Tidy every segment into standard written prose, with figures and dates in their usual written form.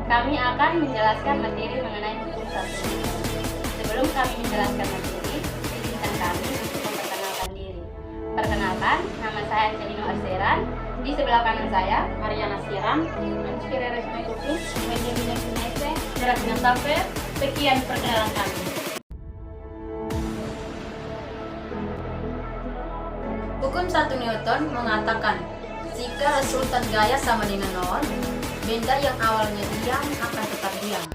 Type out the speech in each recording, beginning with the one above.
kami akan menjelaskan materi mengenai hukum satu Newton. Sebelum kami menjelaskan materi, izinkan kami untuk memperkenalkan diri. Perkenalkan, nama saya Celino Arseran. Di sebelah kanan saya, Mariana Siram, Inspira Resmi Kupi, Benjamin Sinese, Serafina Tafer. Sekian perkenalan kami. Hukum 1 Newton mengatakan jika resultan gaya sama dengan nol, benda yang awalnya diam akan tetap diam,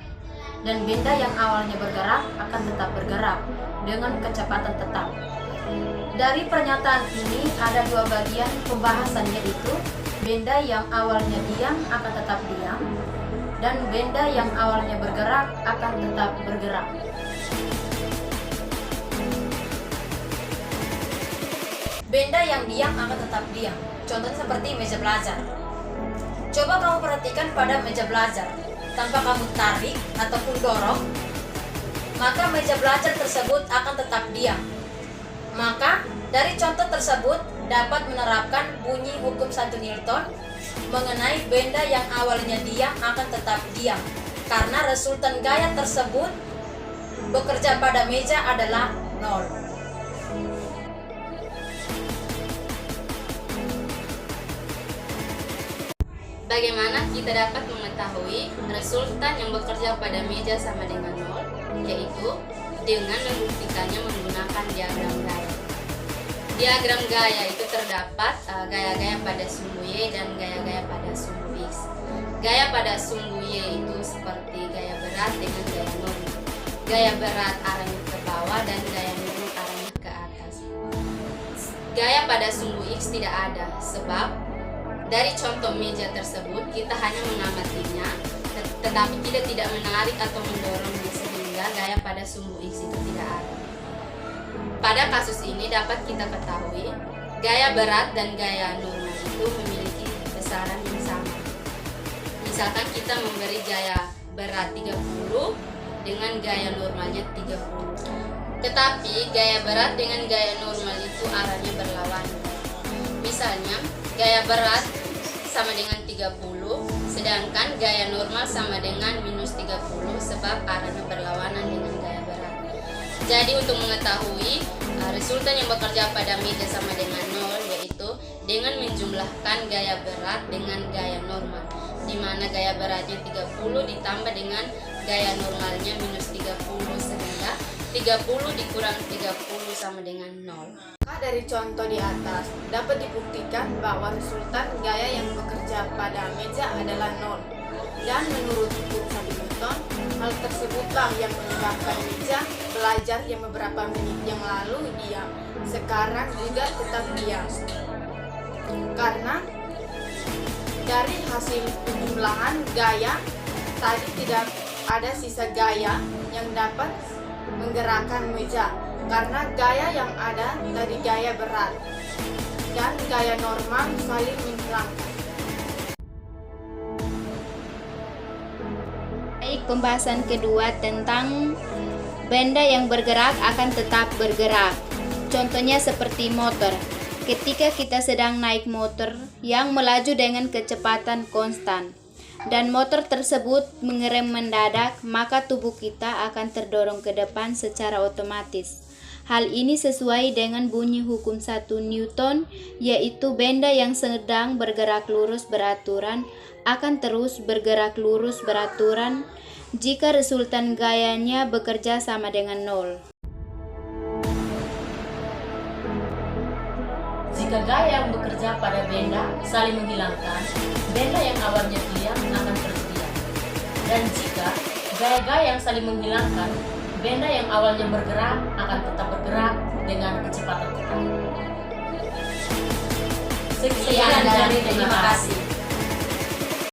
dan benda yang awalnya bergerak akan tetap bergerak dengan kecepatan tetap. Dari pernyataan ini ada dua bagian pembahasan, yaitu benda yang awalnya diam akan tetap diam, dan benda yang awalnya bergerak akan tetap bergerak. Benda yang diam akan tetap diam. Contohnya seperti meja belajar. Coba kamu perhatikan pada meja belajar. Tanpa kamu tarik ataupun dorong, maka meja belajar tersebut akan tetap diam. Maka dari contoh tersebut dapat menerapkan bunyi hukum 1 Newton mengenai benda yang awalnya diam akan tetap diam, karena resultan gaya tersebut bekerja pada meja adalah nol. bagaimana kita dapat mengetahui resultan yang bekerja pada meja sama dengan nol, yaitu dengan membuktikannya menggunakan diagram gaya. Diagram gaya itu terdapat gaya-gaya pada sumbu Y dan gaya-gaya pada sumbu X. Gaya pada sumbu Y itu seperti gaya berat dengan gaya normal. Gaya berat arahnya ke bawah dan gaya normal arahnya ke atas. Gaya pada sumbu X tidak ada, sebab dari contoh meja tersebut kita hanya mengamatinya, tetapi kita tidak menarik atau mendorongnya, sehingga gaya pada sumbu X itu tidak ada. Pada kasus ini dapat kita ketahui gaya berat dan gaya normal itu memiliki besaran yang sama. Misalkan kita memberi gaya berat 30 dengan gaya normalnya 30. Tetapi gaya berat dengan gaya normal itu arahnya berlawanan. Misalnya gaya berat sama dengan 30, sedangkan gaya normal sama dengan minus 30, sebab arahnya berlawanan dengan gaya berat. Jadi untuk mengetahui resultan yang bekerja pada meja sama dengan nol, yaitu dengan menjumlahkan gaya berat dengan gaya normal, di mana gaya beratnya 30 ditambah dengan gaya normalnya minus 30, sehingga 30 dikurang 30 sama dengan 0. Dari contoh di atas dapat dibuktikan bahwa resultan gaya yang bekerja pada meja adalah nol. Dan menurut hukum 1 Newton, hal tersebutlah yang menyebabkan meja belajar yang beberapa menit yang lalu diam, sekarang juga tetap diam. Karena dari hasil penjumlahan gaya tadi tidak ada sisa gaya yang dapat menggerakkan meja, karena gaya yang ada tadi gaya berat dan gaya normal saling menghilangkan. Baik, pembahasan kedua tentang benda yang bergerak akan tetap bergerak. Contohnya seperti motor. Ketika kita sedang naik motor yang melaju dengan kecepatan konstan dan motor tersebut mengerem mendadak, maka tubuh kita akan terdorong ke depan secara otomatis. Hal ini sesuai dengan bunyi hukum 1 Newton, yaitu benda yang sedang bergerak lurus beraturan akan terus bergerak lurus beraturan jika resultan gayanya bekerja sama dengan nol. Jika gaya yang bekerja pada benda saling menghilangkan, benda yang awalnya diam akan terus diam. Dan jika gaya-gaya yang saling menghilangkan, benda yang awalnya bergerak akan tetap bergerak dengan kecepatan tetap. Sekian dari terima kasih.